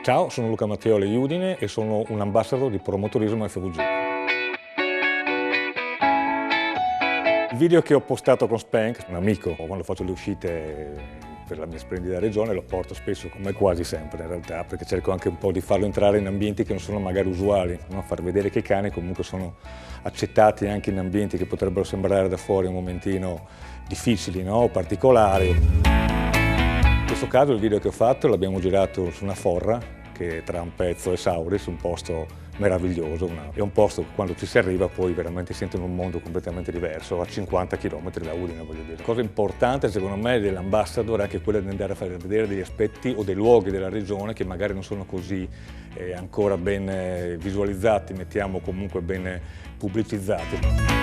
Ciao, sono Luca Matteoli Udine e sono un ambassador di Promotorismo FVG. Il video che ho postato con Spank, un amico, quando faccio le uscite per la mia splendida regione, lo porto spesso, come quasi sempre in realtà, perché cerco anche un po' di farlo entrare in ambienti che non sono magari usuali, no? Far vedere che i cani comunque sono accettati anche in ambienti che potrebbero sembrare da fuori un momentino difficili, no? O particolari. In questo caso il video che ho fatto l'abbiamo girato su una forra che è tra un pezzo e Sauris, un posto meraviglioso, è un posto che quando ci si arriva poi veramente si sente in un mondo completamente diverso, a 50 km da Udine, voglio dire. La cosa importante secondo me dell'ambassador è anche quella di andare a far vedere degli aspetti o dei luoghi della regione che magari non sono così ancora ben visualizzati, mettiamo comunque ben pubblicizzati.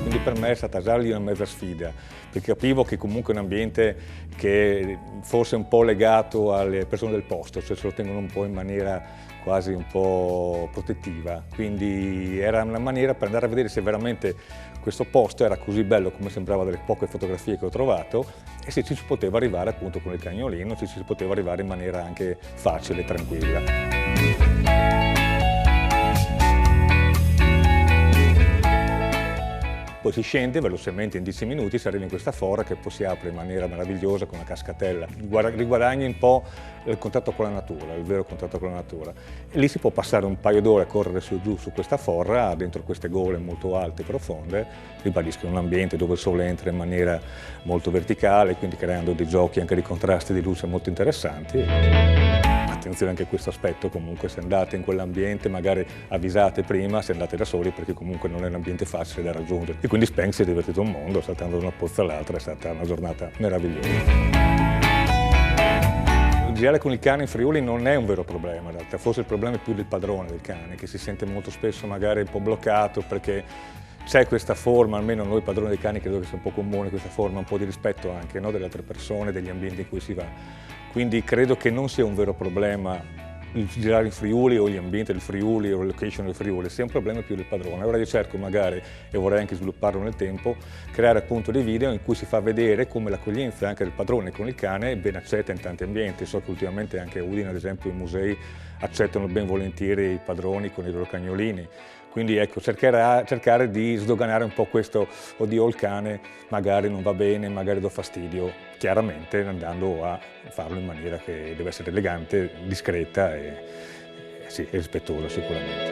Quindi per me è stata già lì una mezza sfida, perché capivo che comunque è un ambiente che fosse un po' legato alle persone del posto, cioè se lo tengono un po' in maniera quasi un po' protettiva, quindi era una maniera per andare a vedere se veramente questo posto era così bello come sembrava dalle poche fotografie che ho trovato e se ci si poteva arrivare appunto con il cagnolino, se ci si poteva arrivare in maniera anche facile e tranquilla. Poi si scende velocemente in 10 minuti, si arriva in questa fora che poi si apre in maniera meravigliosa con una cascatella. Riguadagni un po' il contatto con la natura, il vero contatto con la natura. E lì si può passare un paio d'ore a correre su e giù su questa forra, dentro queste gole molto alte e profonde, ribadisco in un ambiente dove il sole entra in maniera molto verticale, quindi creando dei giochi anche di contrasti di luce molto interessanti. Attenzione anche a questo aspetto, comunque se andate in quell'ambiente magari avvisate prima se andate da soli perché comunque non è un ambiente facile da raggiungere. E quindi Spank si è divertito un mondo, saltando da una pozza all'altra, è stata una giornata meravigliosa. Girare con il cane in Friuli non è un vero problema in realtà, forse il problema è più del padrone del cane che si sente molto spesso magari un po' bloccato perché c'è questa forma, almeno noi padroni dei cani credo che sia un po' comune questa forma, un po' di rispetto anche, no, delle altre persone, degli ambienti in cui si va. Quindi credo che non sia un vero problema il girare in Friuli o gli ambienti del Friuli o le location del Friuli, sia un problema più del padrone. Ora io cerco magari, e vorrei anche svilupparlo nel tempo, creare appunto dei video in cui si fa vedere come l'accoglienza anche del padrone con il cane è ben accetta in tanti ambienti. So che ultimamente anche a Udine, ad esempio, i musei accettano ben volentieri i padroni con i loro cagnolini. Quindi ecco, cercare di sdoganare un po' questo, oddio il cane magari non va bene, magari do fastidio, chiaramente andando a farlo in maniera che deve essere elegante, discreta e rispettosa sicuramente.